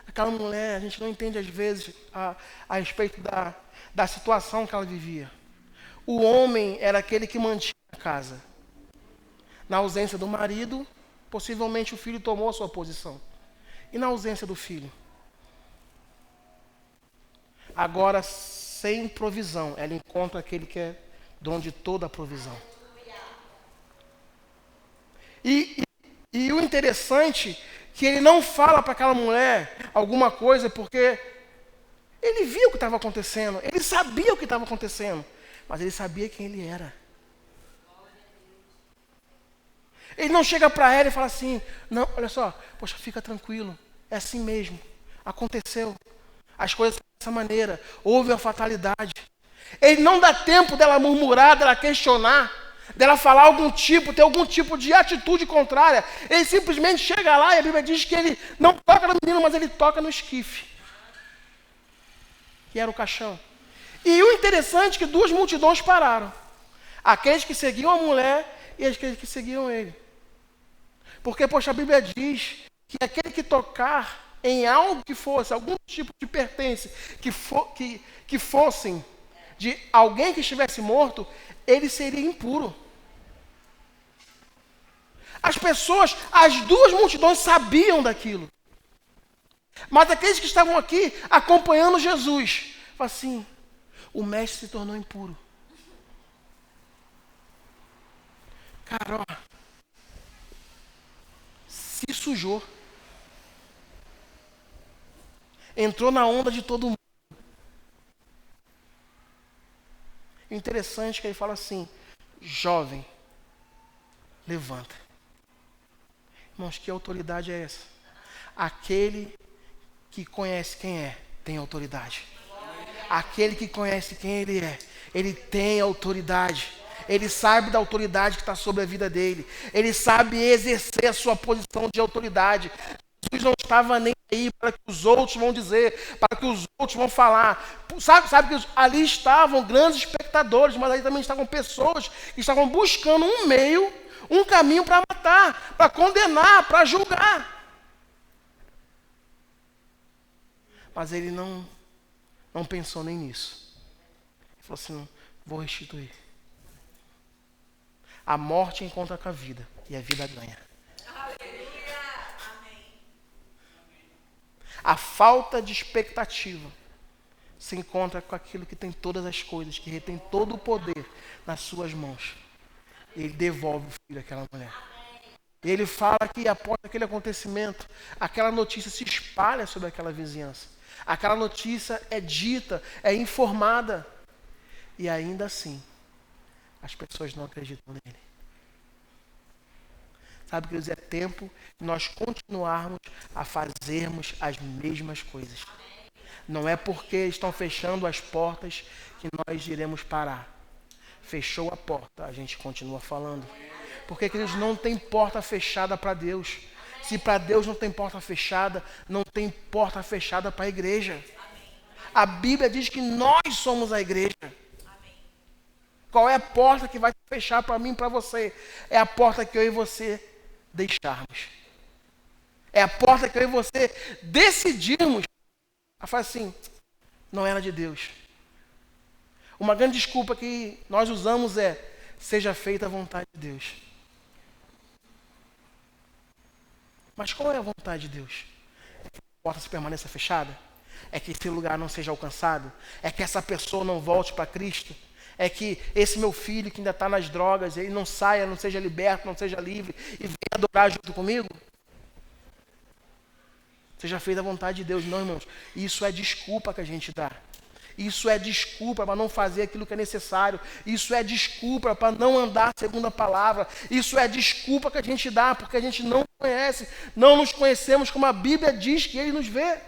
Aquela mulher, a gente não entende às vezes a respeito da situação que ela vivia. O homem era aquele que mantinha a casa. Na ausência do marido, possivelmente o filho tomou a sua posição. E na ausência do filho? Agora, sem provisão, ela encontra aquele que é dono de toda a provisão. E o interessante que ele não fala para aquela mulher alguma coisa porque ele viu o que estava acontecendo, ele sabia o que estava acontecendo, mas ele sabia quem ele era. Ele não chega para ela e fala assim: não, olha só, poxa, fica tranquilo, é assim mesmo, aconteceu, as coisas são dessa maneira, houve a fatalidade. Ele não dá tempo dela murmurar, dela questionar, dela falar ter algum tipo de atitude contrária. Ele simplesmente chega lá e a Bíblia diz que ele não toca no menino, mas ele toca no esquife, que era o caixão. E o interessante é que duas multidões pararam. Aqueles que seguiam a mulher e aqueles que seguiam ele. Porque, poxa, a Bíblia diz que aquele que tocar em algo que fosse, algum tipo de pertence, que fossem de alguém que estivesse morto, ele seria impuro. As duas multidões sabiam daquilo. Mas aqueles que estavam aqui acompanhando Jesus, falam assim: o mestre se tornou impuro. Cara, ó, se sujou. Entrou na onda de todo mundo. O interessante é que ele fala assim: jovem, levanta. Irmãos, que autoridade é essa? Aquele que conhece quem é, tem autoridade. Aquele que conhece quem ele é, ele tem autoridade. Ele sabe da autoridade que está sobre a vida dele. Ele sabe exercer a sua posição de autoridade. Jesus não estava nem aí para que os outros vão dizer, para que os outros vão falar. Sabe que ali estavam grandes espectadores, mas ali também estavam pessoas que estavam buscando um meio, um caminho para matar, para condenar, para julgar. Mas ele não pensou nem nisso. Ele falou assim: vou restituir. A morte encontra com a vida e a vida ganha. A falta de expectativa se encontra com aquilo que tem todas as coisas, que retém todo o poder nas suas mãos. Ele devolve o filho àquela mulher. Ele fala que após aquele acontecimento, aquela notícia se espalha sobre aquela vizinhança. Aquela notícia é dita, é informada. E ainda assim, as pessoas não acreditam nele. Sabe, queridos, é tempo de nós continuarmos a fazermos as mesmas coisas. Não é porque estão fechando as portas que nós iremos parar. Fechou a porta, a gente continua falando. Porque, queridos, não tem porta fechada para Deus. Se para Deus não tem porta fechada, não tem porta fechada para a igreja. A Bíblia diz que nós somos a igreja. Qual é a porta que vai fechar para mim e para você? É a porta que eu e você deixarmos. É a porta que eu e você decidirmos a falar assim, não era de Deus. Uma grande desculpa que nós usamos é, seja feita a vontade de Deus. Mas qual é a vontade de Deus? É que a porta se permaneça fechada? É que esse lugar não seja alcançado? É que essa pessoa não volte para Cristo? É que esse meu filho que ainda está nas drogas, ele não saia, não seja liberto, não seja livre e venha adorar junto comigo? Seja feita a vontade de Deus. Não, irmãos, isso é desculpa que a gente dá. Isso é desculpa para não fazer aquilo que é necessário. Isso é desculpa para não andar segundo a palavra. Isso é desculpa que a gente dá porque a gente não conhece, não nos conhecemos como a Bíblia diz que Ele nos vê.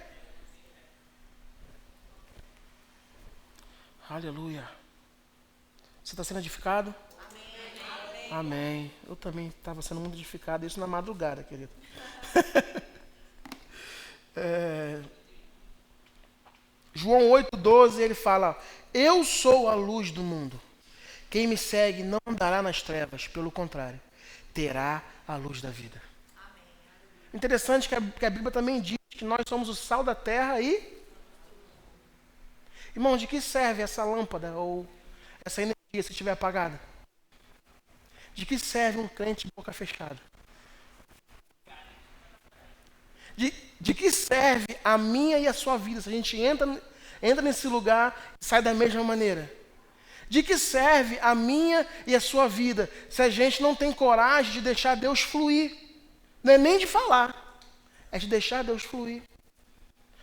Aleluia. Você está sendo edificado? Amém. Amém. Eu também estava sendo muito edificado, isso na madrugada, querido. João 8,12, ele fala, eu sou a luz do mundo. Quem me segue não andará nas trevas, pelo contrário, terá a luz da vida. Interessante que a Bíblia também diz que nós somos o sal da terra e... Irmão, de que serve essa lâmpada ou essa energia se estiver apagada? De que serve um crente de boca fechada? De que serve a minha e a sua vida se a gente entra nesse lugar e sai da mesma maneira? De que serve a minha e a sua vida se a gente não tem coragem de deixar Deus fluir? Não é nem de falar, é de deixar Deus fluir.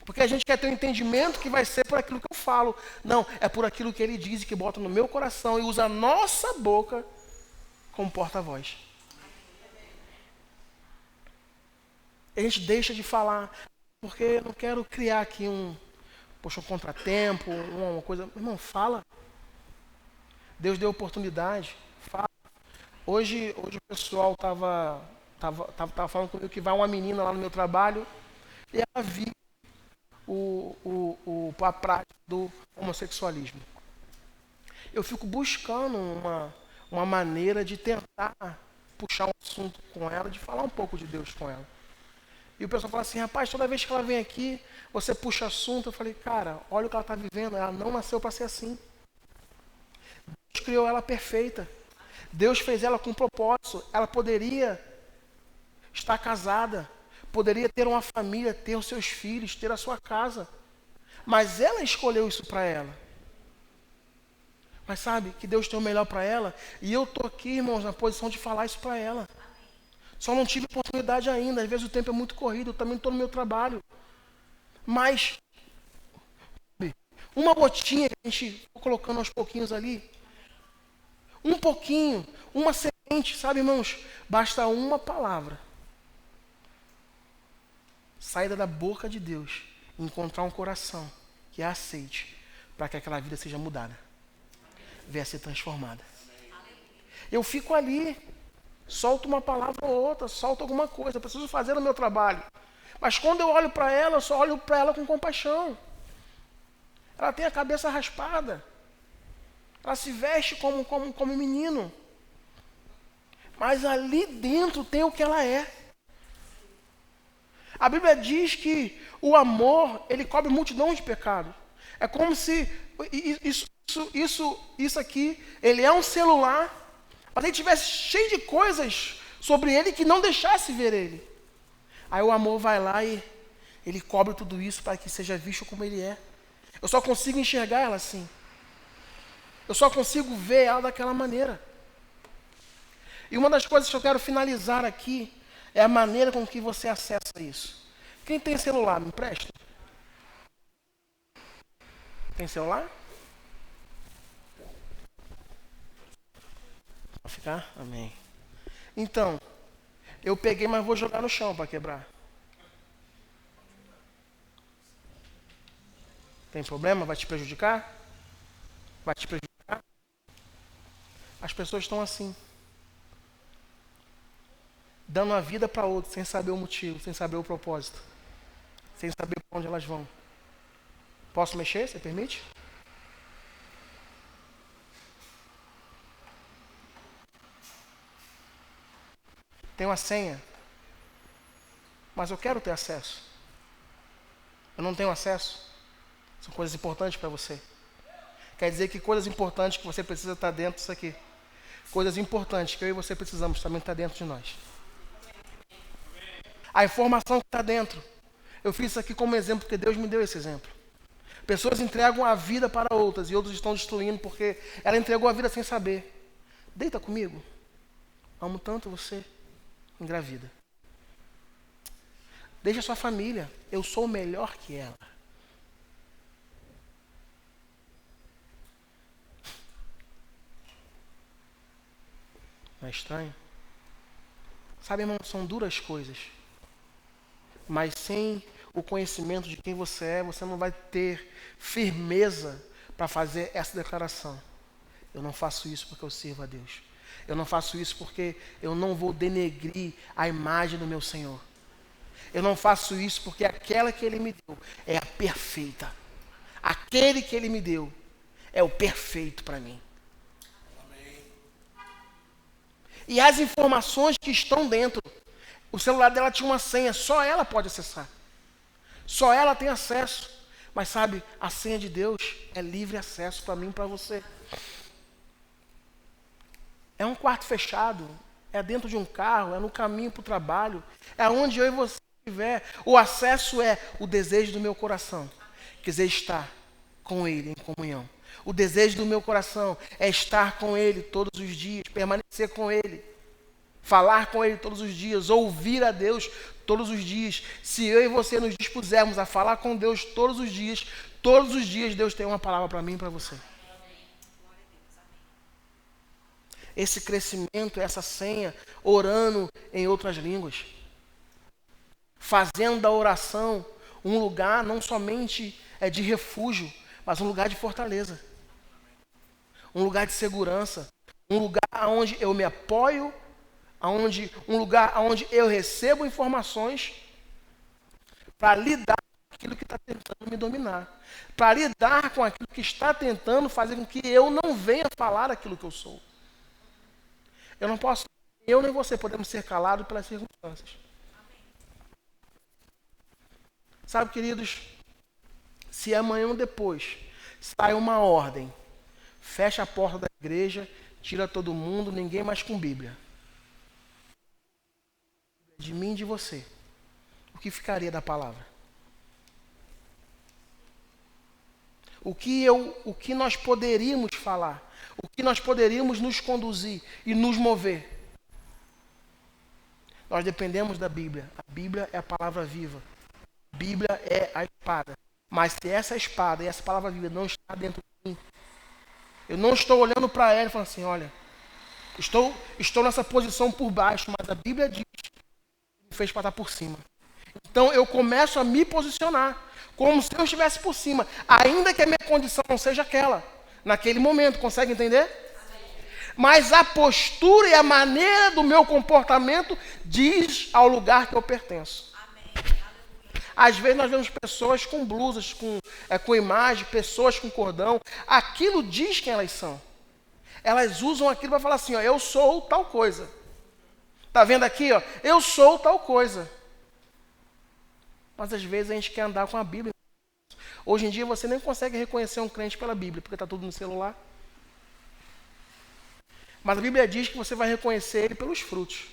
Porque a gente quer ter um entendimento que vai ser por aquilo que eu falo. Não, é por aquilo que Ele diz e que bota no meu coração e usa a nossa boca como porta-voz. A gente deixa de falar, porque eu não quero criar aqui um contratempo, uma coisa. Irmão, fala. Deus deu oportunidade, fala. Hoje o pessoal estava falando comigo que vai uma menina lá no meu trabalho e ela viu a prática do homossexualismo. Eu fico buscando uma maneira de tentar puxar um assunto com ela, de falar um pouco de Deus com ela. E o pessoal fala assim, rapaz, toda vez que ela vem aqui, você puxa assunto. Eu falei, cara, olha o que ela está vivendo, ela não nasceu para ser assim. Deus criou ela perfeita. Deus fez ela com propósito. Ela poderia estar casada, poderia ter uma família, ter os seus filhos, ter a sua casa. Mas ela escolheu isso para ela. Mas sabe que Deus tem o melhor para ela. E eu estou aqui, irmãos, na posição de falar isso para ela. Só não tive oportunidade ainda. Às vezes o tempo é muito corrido, eu também estou no meu trabalho. Mas uma gotinha que a gente está colocando aos pouquinhos ali, um pouquinho, uma semente, sabe, irmãos? Basta uma palavra saída da boca de Deus, encontrar um coração que a aceite, para que aquela vida seja mudada, venha a ser transformada. Eu fico ali, solto uma palavra ou outra, solto alguma coisa, eu preciso fazer o meu trabalho. Mas quando eu olho para ela, eu só olho para ela com compaixão. Ela tem a cabeça raspada. Ela se veste como menino. Mas ali dentro tem o que ela é. A Bíblia diz que o amor, ele cobre multidão de pecados. É como se isso aqui, ele é um celular, mas ele tivesse cheio de coisas sobre ele que não deixasse ver ele. Aí o amor vai lá e ele cobre tudo isso para que seja visto como ele é. Eu só consigo enxergar ela assim. Eu só consigo ver ela daquela maneira. E uma das coisas que eu quero finalizar aqui é a maneira com que você acessa isso. Quem tem celular, me empresta? Tem celular? Pode ficar? Amém. Então, Eu peguei, mas vou jogar no chão para quebrar. Tem problema? Vai te prejudicar? Vai te prejudicar? As pessoas estão assim, dando a vida para outros, sem saber o motivo, sem saber o propósito, sem saber para onde elas vão. Posso mexer? Você permite? Tem uma senha, mas eu quero ter acesso. Eu não tenho acesso. São coisas importantes para você. Quer dizer que coisas importantes que você precisa estar dentro disso aqui. Coisas importantes que eu e você precisamos também estar dentro de nós. A informação que está dentro. Eu fiz isso aqui como exemplo porque Deus me deu esse exemplo. Pessoas entregam a vida para outras e outros estão destruindo porque ela entregou a vida sem saber. Deita comigo. Amo tanto você. Engravida. Deixa sua família. Eu sou melhor que ela. Não é estranho? Sabe, irmão, são duras coisas. Mas sem o conhecimento de quem você é, você não vai ter firmeza para fazer essa declaração. Eu não faço isso porque eu sirvo a Deus. Eu não faço isso porque eu não vou denegrir a imagem do meu Senhor. Eu não faço isso porque aquela que Ele me deu é a perfeita. Aquele que Ele me deu é o perfeito para mim. E as informações que estão dentro, o celular dela tinha uma senha, só ela pode acessar. Só ela tem acesso. Mas sabe, a senha de Deus é livre acesso para mim e para você. É um quarto fechado, é dentro de um carro, é no caminho para o trabalho, é onde eu e você estiver. O acesso é o desejo do meu coração, quiser estar com Ele em comunhão. O desejo do meu coração é estar com Ele todos os dias, permanecer com Ele, falar com Ele todos os dias, ouvir a Deus todos os dias. Se eu e você nos dispusermos a falar com Deus todos os dias Deus tem uma palavra para mim e para você. Esse crescimento, essa senha, orando em outras línguas, fazendo da oração um lugar não somente de refúgio, mas um lugar de fortaleza. Um lugar de segurança, um lugar onde eu me apoio, um lugar onde eu recebo informações para lidar com aquilo que está tentando me dominar, para lidar com aquilo que está tentando fazer com que eu não venha falar aquilo que eu sou. Eu não posso, eu nem você podemos ser calados pelas circunstâncias. Sabe, queridos, se amanhã ou depois sai uma ordem, fecha a porta da igreja, tira todo mundo, ninguém mais com Bíblia. De mim e de você. O que ficaria da palavra? O que nós poderíamos falar? O que nós poderíamos nos conduzir e nos mover? Nós dependemos da Bíblia. A Bíblia é a palavra viva. A Bíblia é a espada. Mas se essa espada e essa palavra viva não está dentro de mim, eu não estou olhando para ela e falando assim, olha, estou nessa posição por baixo, mas a Bíblia diz que me fez para estar por cima. Então eu começo a me posicionar, como se eu estivesse por cima, ainda que a minha condição não seja aquela, naquele momento, consegue entender? Mas a postura e a maneira do meu comportamento diz ao lugar que eu pertenço. Às vezes nós vemos pessoas com blusas, com imagem, pessoas com cordão. Aquilo diz quem elas são. Elas usam aquilo para falar assim, ó, eu sou tal coisa. Está vendo aqui? Ó, eu sou tal coisa. Mas às vezes a gente quer andar com a Bíblia. Hoje em dia você nem consegue reconhecer um crente pela Bíblia, porque está tudo no celular. Mas a Bíblia diz que você vai reconhecer ele pelos frutos.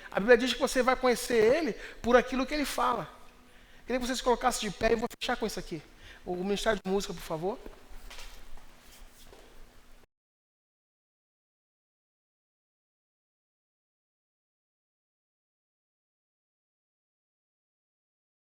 A Bíblia diz que você vai conhecer ele por aquilo que ele fala. Queria que você se colocasse de pé e eu vou fechar com isso aqui. O Ministério de Música, por favor.